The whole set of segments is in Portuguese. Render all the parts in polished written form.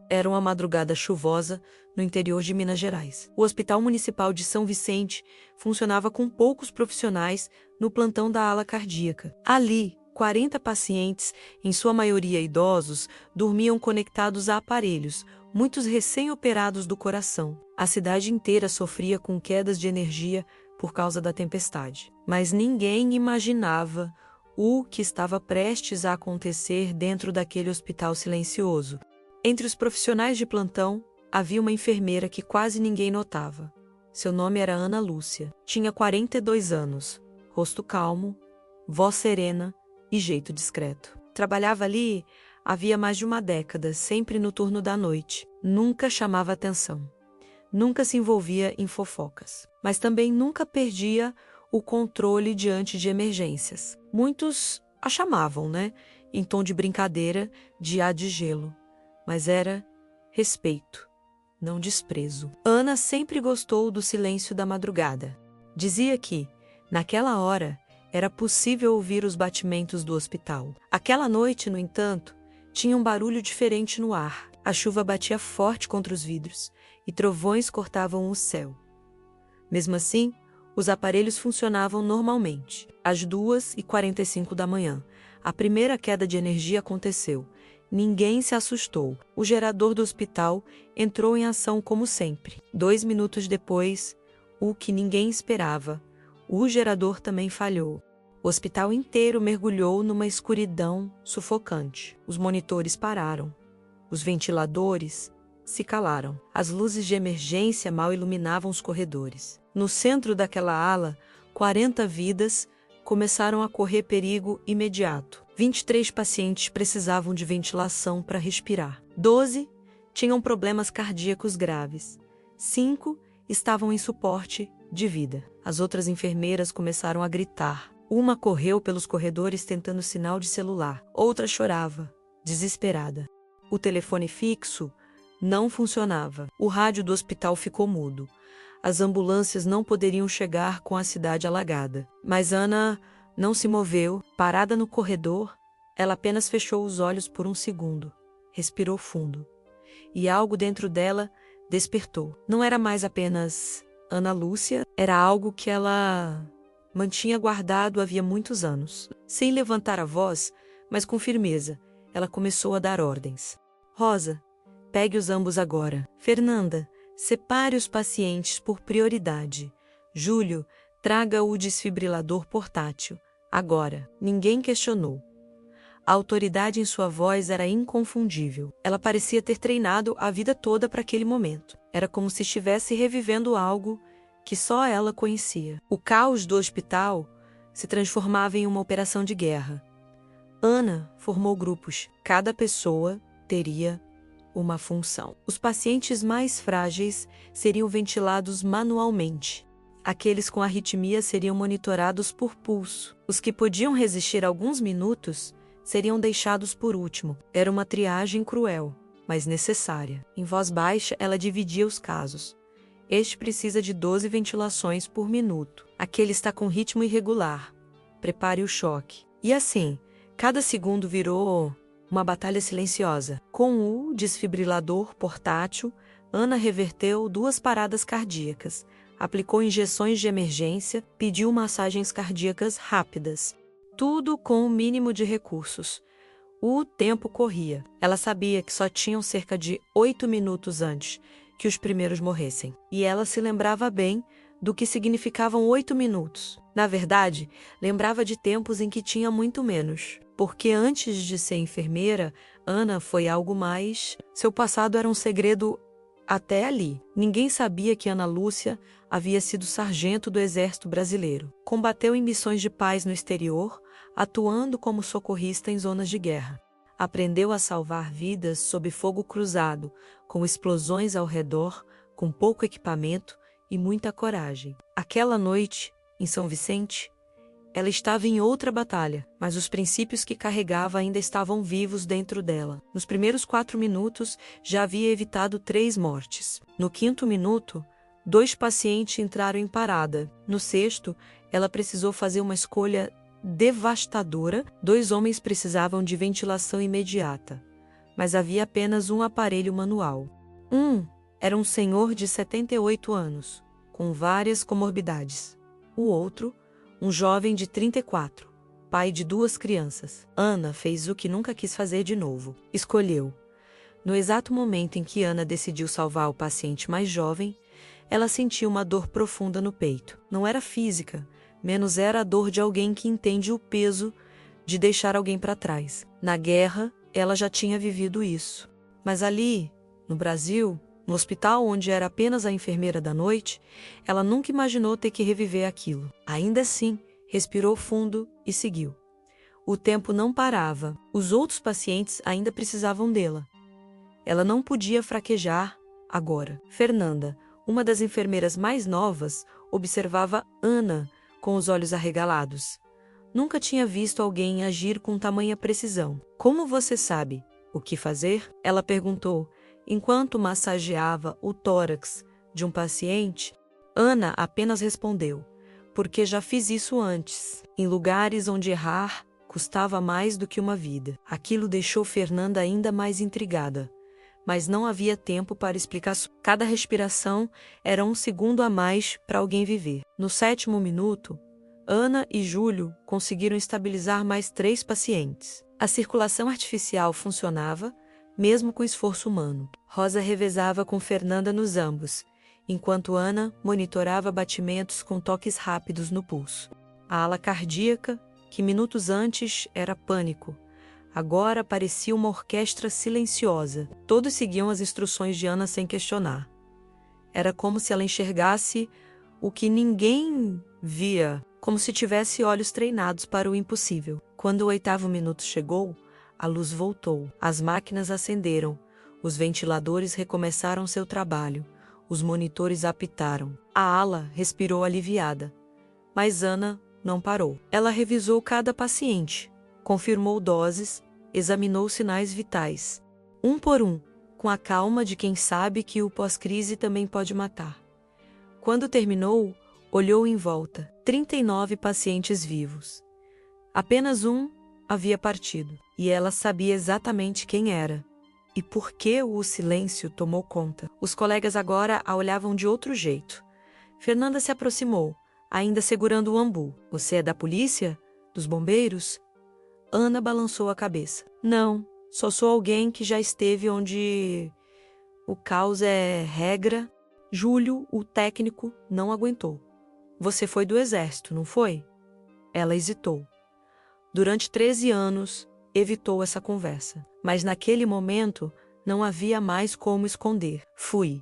Era uma madrugada chuvosa no interior de Minas Gerais. O Hospital Municipal de São Vicente funcionava com poucos profissionais no plantão da ala cardíaca. Ali, 40 pacientes, em sua maioria idosos, dormiam conectados a aparelhos, muitos recém-operados do coração. A cidade inteira sofria com quedas de energia por causa da tempestade. Mas ninguém imaginava o que estava prestes a acontecer dentro daquele hospital silencioso. Entre os profissionais de plantão, havia uma enfermeira que quase ninguém notava. Seu nome era Ana Lúcia. Tinha 42 anos, rosto calmo, voz serena e jeito discreto. Trabalhava ali havia mais de uma década, sempre no turno da noite. Nunca chamava atenção. Nunca se envolvia em fofocas. Mas também nunca perdia o controle diante de emergências. Muitos a chamavam, em tom de brincadeira, de A de gelo. Mas era respeito, não desprezo. Ana sempre gostou do silêncio da madrugada. Dizia que, naquela hora, era possível ouvir os batimentos do hospital. Aquela noite, no entanto, tinha um barulho diferente no ar. A chuva batia forte contra os vidros e trovões cortavam o céu. Mesmo assim, os aparelhos funcionavam normalmente. Às 2h45 da manhã, a primeira queda de energia aconteceu. Ninguém se assustou. O gerador do hospital entrou em ação como sempre. 2 minutos depois, o que ninguém esperava, o gerador também falhou. O hospital inteiro mergulhou numa escuridão sufocante. Os monitores pararam. Os ventiladores se calaram. As luzes de emergência mal iluminavam os corredores. No centro daquela ala, 40 vidas começaram a correr perigo imediato. 23 pacientes precisavam de ventilação para respirar. 12 tinham problemas cardíacos graves. 5 estavam em suporte de vida. As outras enfermeiras começaram a gritar. Uma correu pelos corredores tentando sinal de celular. Outra chorava, desesperada. O telefone fixo não funcionava. O rádio do hospital ficou mudo. As ambulâncias não poderiam chegar com a cidade alagada. Mas Ana não se moveu. Parada no corredor, ela apenas fechou os olhos por um segundo. Respirou fundo. E algo dentro dela despertou. Não era mais apenas Ana Lúcia, era algo que ela mantinha guardado havia muitos anos. Sem levantar a voz, mas com firmeza, ela começou a dar ordens. Rosa, pegue-os ambos agora. Fernanda, separe os pacientes por prioridade. Júlio, traga o desfibrilador portátil. Agora. Ninguém questionou. A autoridade em sua voz era inconfundível. Ela parecia ter treinado a vida toda para aquele momento. Era como se estivesse revivendo algo que só ela conhecia. O caos do hospital se transformava em uma operação de guerra. Ana formou grupos. Cada pessoa teria uma função. Os pacientes mais frágeis seriam ventilados manualmente. Aqueles com arritmia seriam monitorados por pulso. Os que podiam resistir alguns minutos seriam deixados por último. Era uma triagem cruel, mas necessária. Em voz baixa, ela dividia os casos. Este precisa de 12 ventilações por minuto. Aquele está com ritmo irregular. Prepare o choque. E assim, cada segundo virou uma batalha silenciosa. Com o desfibrilador portátil, Ana reverteu 2 paradas cardíacas. Aplicou injeções de emergência, pediu massagens cardíacas rápidas. Tudo com o mínimo de recursos. O tempo corria. Ela sabia que só tinham cerca de 8 minutos antes que os primeiros morressem. E ela se lembrava bem do que significavam 8 minutos. Na verdade, lembrava de tempos em que tinha muito menos. Porque antes de ser enfermeira, Ana foi algo mais. Seu passado era um segredo até ali. Ninguém sabia que Ana Lúcia havia sido sargento do Exército Brasileiro. Combateu em missões de paz no exterior, atuando como socorrista em zonas de guerra. Aprendeu a salvar vidas sob fogo cruzado, com explosões ao redor, com pouco equipamento e muita coragem. Aquela noite, em São Vicente, ela estava em outra batalha, mas os princípios que carregava ainda estavam vivos dentro dela. Nos primeiros 4 minutos, já havia evitado 3 mortes. No 5º minuto, 2 pacientes entraram em parada. No 6º, ela precisou fazer uma escolha devastadora. 2 homens precisavam de ventilação imediata. mas havia apenas um aparelho manual. Era um senhor de 78 anos, com várias comorbidades. O outro, um jovem de 34, pai de 2 crianças. Ana fez o que nunca quis fazer de novo. Escolheu. No exato momento em que Ana decidiu salvar o paciente mais jovem, ela sentiu uma dor profunda no peito. Não era física, menos era a dor de alguém que entende o peso de deixar alguém para trás. Na guerra, ela já tinha vivido isso. Mas ali, no Brasil, no hospital onde era apenas a enfermeira da noite, ela nunca imaginou ter que reviver aquilo. Ainda assim, respirou fundo e seguiu. O tempo não parava. Os outros pacientes ainda precisavam dela. Ela não podia fraquejar agora. Fernanda, uma das enfermeiras mais novas, observava Ana com os olhos arregalados. Nunca tinha visto alguém agir com tamanha precisão. Como você sabe o que fazer? Ela perguntou, enquanto massageava o tórax de um paciente. Ana apenas respondeu, porque já fiz isso antes, em lugares onde errar custava mais do que uma vida. Aquilo deixou Fernanda ainda mais intrigada. Mas não havia tempo para explicações. Cada respiração era um segundo a mais para alguém viver. No 7º minuto, Ana e Júlio conseguiram estabilizar mais 3 pacientes. A circulação artificial funcionava, mesmo com esforço humano. Rosa revezava com Fernanda nos ambos, enquanto Ana monitorava batimentos com toques rápidos no pulso. A ala cardíaca, que minutos antes era pânico, agora parecia uma orquestra silenciosa. Todos seguiam as instruções de Ana sem questionar. Era como se ela enxergasse o que ninguém via, como se tivesse olhos treinados para o impossível. Quando o 8º minuto chegou, a luz voltou. As máquinas acenderam. Os ventiladores recomeçaram seu trabalho. Os monitores apitaram. A ala respirou aliviada. Mas Ana não parou. Ela revisou cada paciente, confirmou doses, examinou sinais vitais, um por um, com a calma de quem sabe que o pós-crise também pode matar. Quando terminou, olhou em volta. 39 pacientes vivos. Apenas um havia partido, e ela sabia exatamente quem era e por que o silêncio tomou conta. Os colegas agora a olhavam de outro jeito. Fernanda se aproximou, ainda segurando o ambu. Você é da polícia? Dos bombeiros? Ana balançou a cabeça. Não, só sou alguém que já esteve onde o caos é regra. Júlio, o técnico, não aguentou. Você foi do exército, não foi? Ela hesitou. Durante 13 anos, evitou essa conversa. Mas naquele momento, não havia mais como esconder. Fui.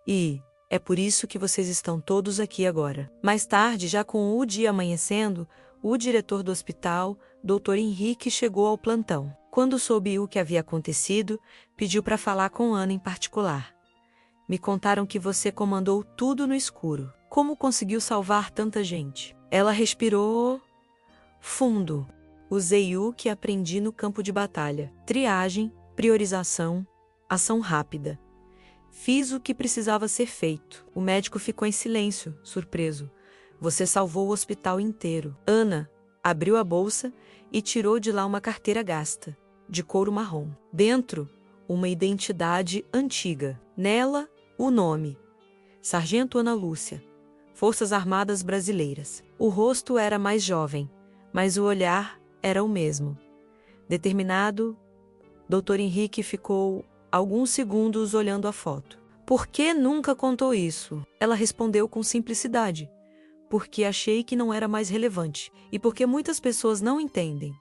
E é por isso que vocês estão todos aqui agora. Mais tarde, já com o dia amanhecendo, o diretor do hospital, Dr. Henrique, chegou ao plantão. Quando soube o que havia acontecido, pediu para falar com Ana em particular. Me contaram que você comandou tudo no escuro. Como conseguiu salvar tanta gente? Ela respirou fundo. Usei o que aprendi no campo de batalha. Triagem, priorização, ação rápida. Fiz o que precisava ser feito. O médico ficou em silêncio, surpreso. Você salvou o hospital inteiro. Ana abriu a bolsa e tirou de lá uma carteira gasta, de couro marrom. Dentro, uma identidade antiga. Nela, o nome. Sargento Ana Lúcia, Forças Armadas Brasileiras. O rosto era mais jovem, mas o olhar era o mesmo. Determinado, Dr. Henrique ficou alguns segundos olhando a foto. Por que nunca contou isso? Ela respondeu com simplicidade. Porque achei que não era mais relevante e porque muitas pessoas não entendem.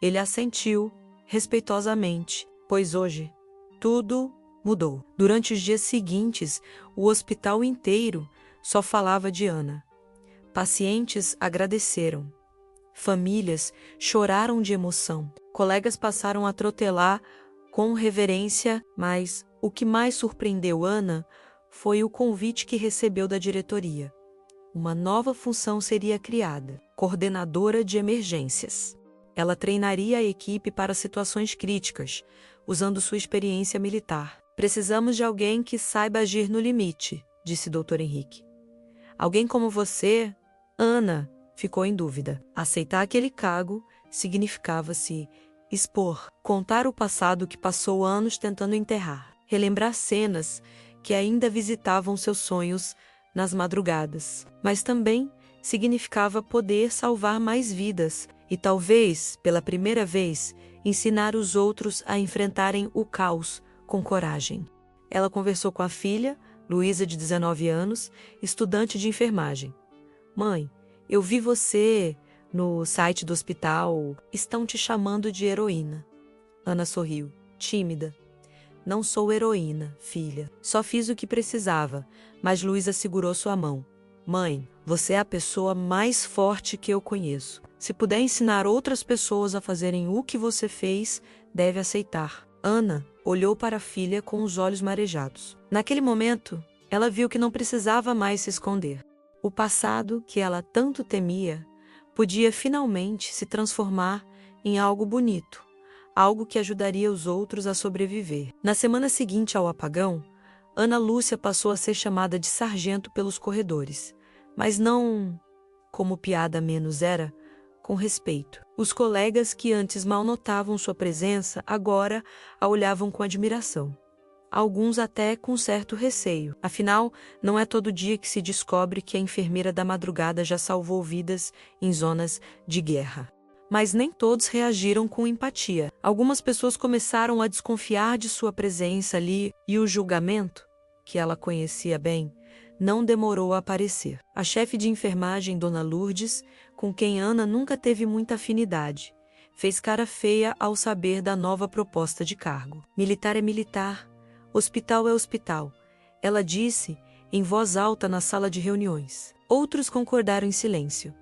Ele assentiu, respeitosamente, pois hoje tudo mudou. Durante os dias seguintes, o hospital inteiro só falava de Ana. Pacientes agradeceram. Famílias choraram de emoção. Colegas passaram a trotelar com reverência, mas o que mais surpreendeu Ana foi o convite que recebeu da diretoria. Uma nova função seria criada, coordenadora de emergências. Ela treinaria a equipe para situações críticas, usando sua experiência militar. Precisamos de alguém que saiba agir no limite, disse Dr. Henrique. Alguém como você, Ana, ficou em dúvida. Aceitar aquele cargo significava se expor, contar o passado que passou anos tentando enterrar, relembrar cenas que ainda visitavam seus sonhos nas madrugadas. Mas também significava poder salvar mais vidas e talvez, pela primeira vez, ensinar os outros a enfrentarem o caos com coragem. Ela conversou com a filha, Luísa, de 19 anos, estudante de enfermagem. Mãe, eu vi você no site do hospital. Estão te chamando de heroína. Ana sorriu, tímida. Não sou heroína, filha. Só fiz o que precisava, mas Luísa segurou sua mão. Mãe, você é a pessoa mais forte que eu conheço. Se puder ensinar outras pessoas a fazerem o que você fez, deve aceitar. Ana olhou para a filha com os olhos marejados. Naquele momento, ela viu que não precisava mais se esconder. O passado que ela tanto temia podia finalmente se transformar em algo bonito, algo que ajudaria os outros a sobreviver. Na semana seguinte ao apagão, Ana Lúcia passou a ser chamada de sargento pelos corredores, mas não, como piada menos era, com respeito. Os colegas que antes mal notavam sua presença, agora a olhavam com admiração. Alguns até com certo receio. Afinal, não é todo dia que se descobre que a enfermeira da madrugada já salvou vidas em zonas de guerra. Mas nem todos reagiram com empatia. Algumas pessoas começaram a desconfiar de sua presença ali e o julgamento, que ela conhecia bem, não demorou a aparecer. A chefe de enfermagem, Dona Lourdes, com quem Ana nunca teve muita afinidade, fez cara feia ao saber da nova proposta de cargo. Militar é militar, hospital é hospital, ela disse em voz alta na sala de reuniões. Outros concordaram em silêncio.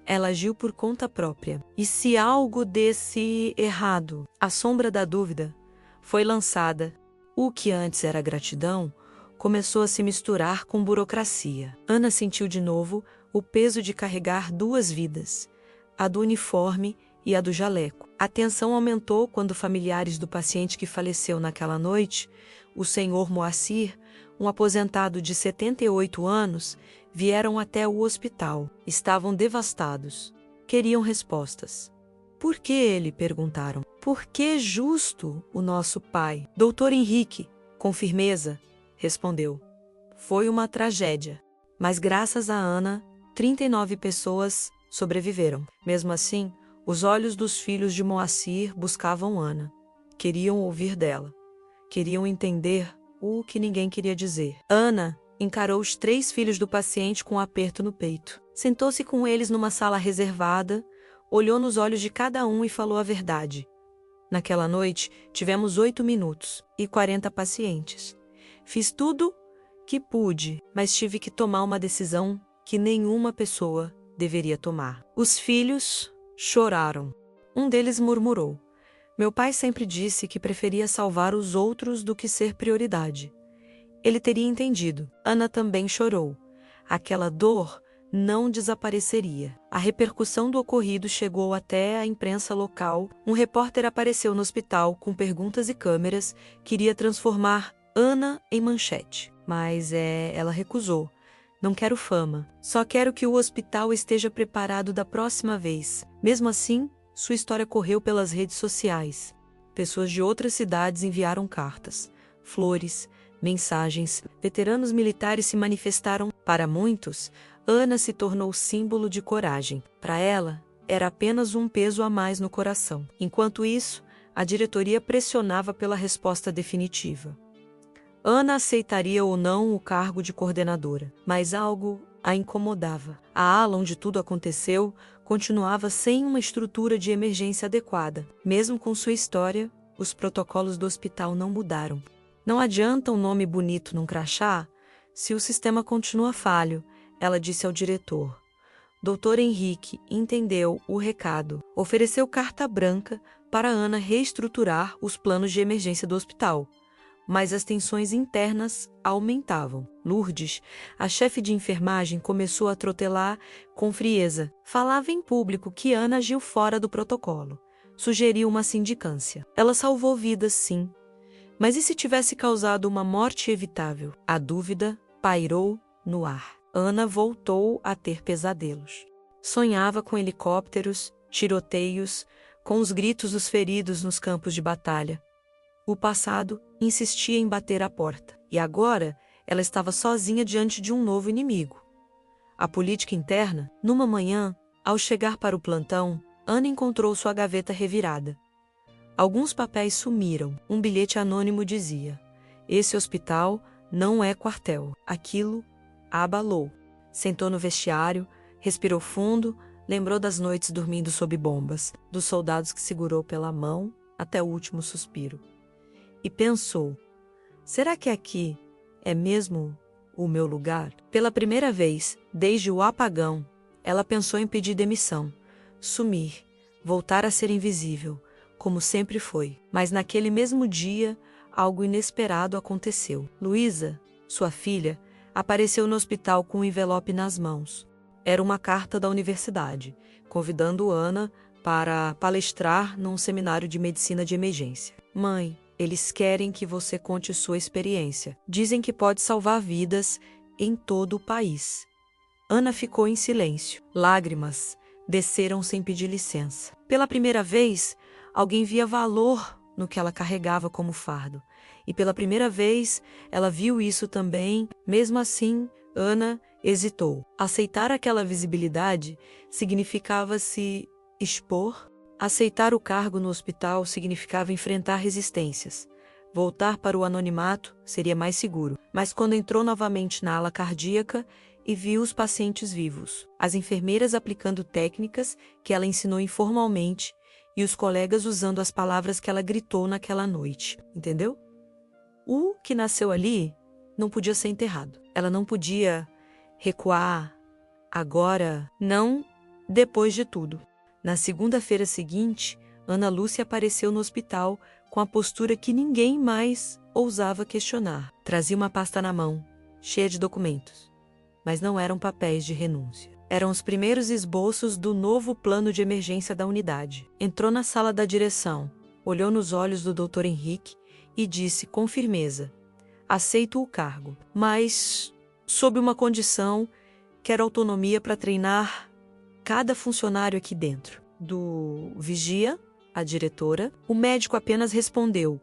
Ela agiu por conta própria. E se algo desse errado? A sombra da dúvida foi lançada. O que antes era gratidão começou a se misturar com burocracia. Ana sentiu de novo o peso de carregar duas vidas, a do uniforme e a do jaleco. A tensão aumentou quando familiares do paciente que faleceu naquela noite, o senhor Moacir, um aposentado de 78 anos, vieram até o hospital. Estavam devastados. Queriam respostas. Por que ele? Perguntaram. Por que justo o nosso pai? Doutor Henrique, com firmeza, respondeu. Foi uma tragédia, mas graças a Ana, 39 pessoas sobreviveram. Mesmo assim, os olhos dos filhos de Moacir buscavam Ana. Queriam ouvir dela. Queriam entender o que ninguém queria dizer. Ana encarou os 3 filhos do paciente com um aperto no peito. Sentou-se com eles numa sala reservada, olhou nos olhos de cada um e falou a verdade. Naquela noite, tivemos 8 minutos e 40 pacientes. Fiz tudo que pude, mas tive que tomar uma decisão que nenhuma pessoa deveria tomar. Os filhos choraram. Um deles murmurou. Meu pai sempre disse que preferia salvar os outros do que ser prioridade. Ele teria entendido. Ana também chorou. Aquela dor não desapareceria. A repercussão do ocorrido chegou até a imprensa local. Um repórter apareceu no hospital com perguntas e câmeras, queria transformar Ana em manchete. Mas ela recusou. Não quero fama. Só quero que o hospital esteja preparado da próxima vez. Mesmo assim, sua história correu pelas redes sociais. Pessoas de outras cidades enviaram cartas, flores, mensagens. Veteranos militares se manifestaram. Para muitos, Ana se tornou símbolo de coragem. Para ela, era apenas um peso a mais no coração. Enquanto isso, a diretoria pressionava pela resposta definitiva. Ana aceitaria ou não o cargo de coordenadora, mas algo a incomodava. A ala onde tudo aconteceu continuava sem uma estrutura de emergência adequada. Mesmo com sua história, os protocolos do hospital não mudaram. Não adianta um nome bonito num crachá se o sistema continua falho, ela disse ao diretor. Dr. Henrique entendeu o recado. Ofereceu carta branca para Ana reestruturar os planos de emergência do hospital. Mas as tensões internas aumentavam. Lourdes, a chefe de enfermagem, começou a trotelar com frieza. Falava em público que Ana agiu fora do protocolo. Sugeriu uma sindicância. Ela salvou vidas, sim. Mas e se tivesse causado uma morte evitável? A dúvida pairou no ar. Ana voltou a ter pesadelos. Sonhava com helicópteros, tiroteios, com os gritos dos feridos nos campos de batalha. O passado insistia em bater à porta, e agora ela estava sozinha diante de um novo inimigo. A política interna. Numa manhã, ao chegar para o plantão, Ana encontrou sua gaveta revirada. Alguns papéis sumiram. Um bilhete anônimo dizia: "Esse hospital não é quartel." Aquilo a abalou. Sentou no vestiário, respirou fundo, lembrou das noites dormindo sob bombas, dos soldados que segurou pela mão até o último suspiro. E pensou: será que aqui é mesmo o meu lugar? Pela primeira vez, desde o apagão, ela pensou em pedir demissão, sumir, voltar a ser invisível, como sempre foi. Mas naquele mesmo dia, algo inesperado aconteceu. Luísa, sua filha, apareceu no hospital com um envelope nas mãos. Era uma carta da universidade, convidando Ana para palestrar num seminário de medicina de emergência. "Mãe, eles querem que você conte sua experiência. Dizem que pode salvar vidas em todo o país." Ana ficou em silêncio. Lágrimas desceram sem pedir licença. Pela primeira vez, alguém via valor no que ela carregava como fardo. E pela primeira vez, ela viu isso também. Mesmo assim, Ana hesitou. Aceitar aquela visibilidade significava se expor. Aceitar o cargo no hospital significava enfrentar resistências. Voltar para o anonimato seria mais seguro. Mas quando entrou novamente na ala cardíaca e viu os pacientes vivos, as enfermeiras aplicando técnicas que ela ensinou informalmente e os colegas usando as palavras que ela gritou naquela noite, entendeu? O que nasceu ali não podia ser enterrado. Ela não podia recuar agora, não depois de tudo. Na segunda-feira seguinte, Ana Lúcia apareceu no hospital com a postura que ninguém mais ousava questionar. Trazia uma pasta na mão, cheia de documentos. Mas não eram papéis de renúncia. Eram os primeiros esboços do novo plano de emergência da unidade. Entrou na sala da direção, olhou nos olhos do Dr. Henrique e disse com firmeza: "Aceito o cargo, mas sob uma condição: quero autonomia para treinar cada funcionário aqui dentro." Do vigia, a diretora, o médico apenas respondeu: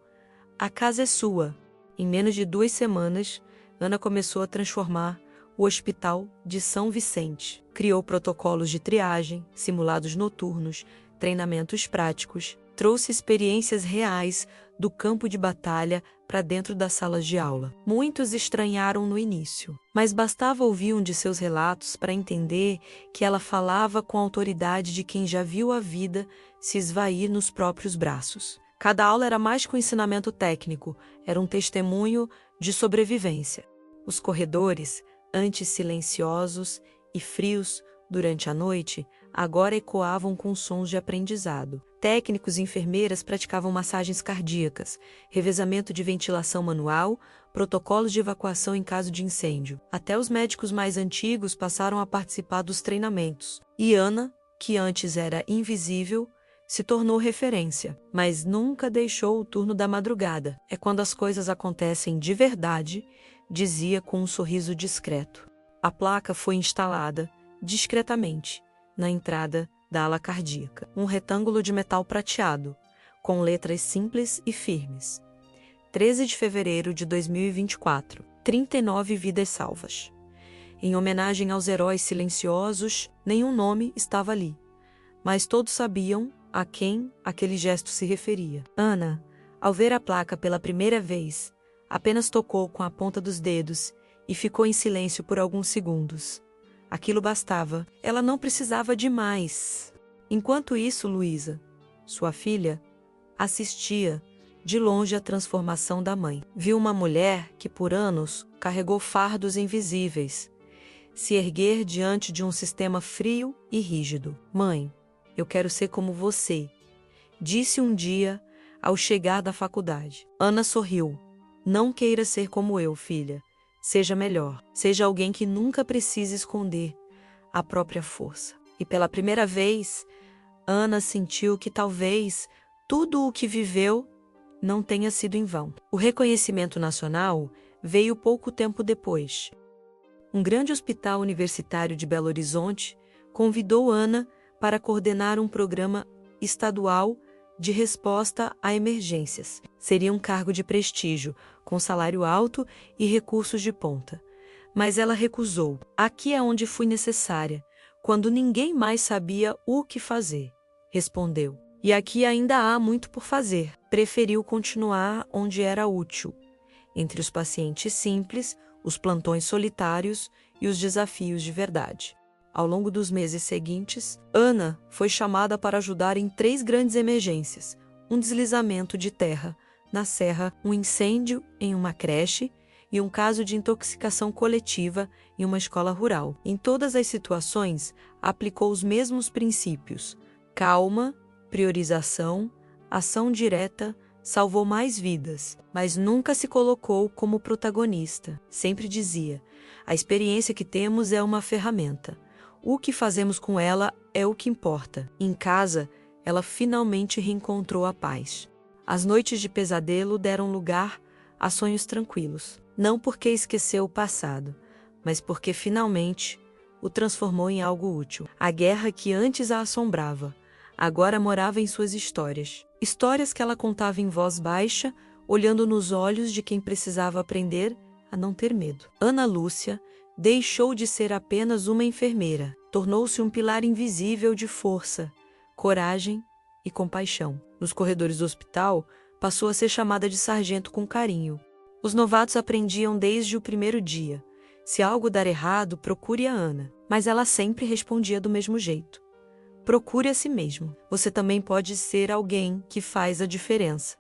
"A casa é sua." Em menos de 2 semanas, Ana começou a transformar o Hospital de São Vicente. Criou protocolos de triagem, simulados noturnos, treinamentos práticos, trouxe experiências reais do campo de batalha para dentro das salas de aula. Muitos estranharam no início, mas bastava ouvir um de seus relatos para entender que ela falava com a autoridade de quem já viu a vida se esvair nos próprios braços. Cada aula era mais que um ensinamento técnico, era um testemunho de sobrevivência. Os corredores, antes silenciosos e frios durante a noite, agora ecoavam com sons de aprendizado. Técnicos e enfermeiras praticavam massagens cardíacas, revezamento de ventilação manual, protocolos de evacuação em caso de incêndio. Até os médicos mais antigos passaram a participar dos treinamentos. E Ana, que antes era invisível, se tornou referência, mas nunca deixou o turno da madrugada. "É quando as coisas acontecem de verdade", dizia com um sorriso discreto. A placa foi instalada, discretamente, na entrada da ala cardíaca. Um retângulo de metal prateado, com letras simples e firmes. 13 de fevereiro de 2024. 39 vidas salvas. Em homenagem aos heróis silenciosos, nenhum nome estava ali, mas todos sabiam a quem aquele gesto se referia. Ana, ao ver a placa pela primeira vez, apenas tocou com a ponta dos dedos e ficou em silêncio por alguns segundos. Aquilo bastava. Ela não precisava de mais. Enquanto isso, Luísa, sua filha, assistia de longe à transformação da mãe. Viu uma mulher que por anos carregou fardos invisíveis se erguer diante de um sistema frio e rígido. "Mãe, eu quero ser como você", disse um dia ao chegar da faculdade. Ana sorriu. "Não queira ser como eu, filha. Seja melhor. Seja alguém que nunca precise esconder a própria força." E pela primeira vez, Ana sentiu que talvez tudo o que viveu não tenha sido em vão. O reconhecimento nacional veio pouco tempo depois. Um grande hospital universitário de Belo Horizonte convidou Ana para coordenar um programa estadual de resposta a emergências. Seria um cargo de prestígio, com salário alto e recursos de ponta. Mas ela recusou. Aqui é onde fui necessária, quando ninguém mais sabia o que fazer, respondeu. E aqui ainda há muito por fazer. Preferiu continuar onde era útil, entre os pacientes simples, os plantões solitários e os desafios de verdade. Ao longo dos meses seguintes, Ana foi chamada para ajudar em 3 grandes emergências: um deslizamento de terra na serra, um incêndio em uma creche e um caso de intoxicação coletiva em uma escola rural. Em todas as situações, aplicou os mesmos princípios: calma, priorização, ação direta. Salvou mais vidas, mas nunca se colocou como protagonista. Sempre dizia: a experiência que temos é uma ferramenta. O que fazemos com ela é o que importa. Em casa, ela finalmente reencontrou a paz. As noites de pesadelo deram lugar a sonhos tranquilos. Não porque esqueceu o passado, mas porque finalmente o transformou em algo útil. A guerra que antes a assombrava, agora morava em suas histórias. Histórias que ela contava em voz baixa, olhando nos olhos de quem precisava aprender a não ter medo. Ana Lúcia deixou de ser apenas uma enfermeira. Tornou-se um pilar invisível de força, coragem e compaixão. Nos corredores do hospital, passou a ser chamada de sargento com carinho. Os novatos aprendiam desde o primeiro dia. Se algo dar errado, procure a Ana. Mas ela sempre respondia do mesmo jeito: procure a si mesmo. Você também pode ser alguém que faz a diferença.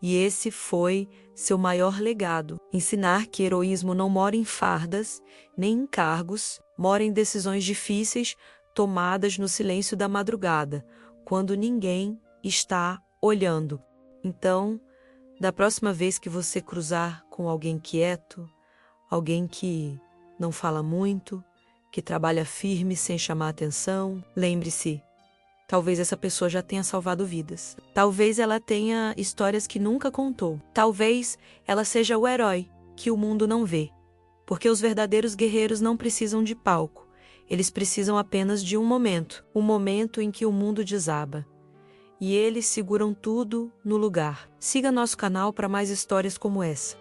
E esse foi seu maior legado: ensinar que heroísmo não mora em fardas, nem em cargos, mora em decisões difíceis tomadas no silêncio da madrugada, quando ninguém está olhando. Então, da próxima vez que você cruzar com alguém quieto, alguém que não fala muito, que trabalha firme sem chamar atenção, lembre-se: talvez essa pessoa já tenha salvado vidas. Talvez ela tenha histórias que nunca contou. Talvez ela seja o herói que o mundo não vê. Porque os verdadeiros guerreiros não precisam de palco. Eles precisam apenas de um momento em que o mundo desaba. E eles seguram tudo no lugar. Siga nosso canal para mais histórias como essa.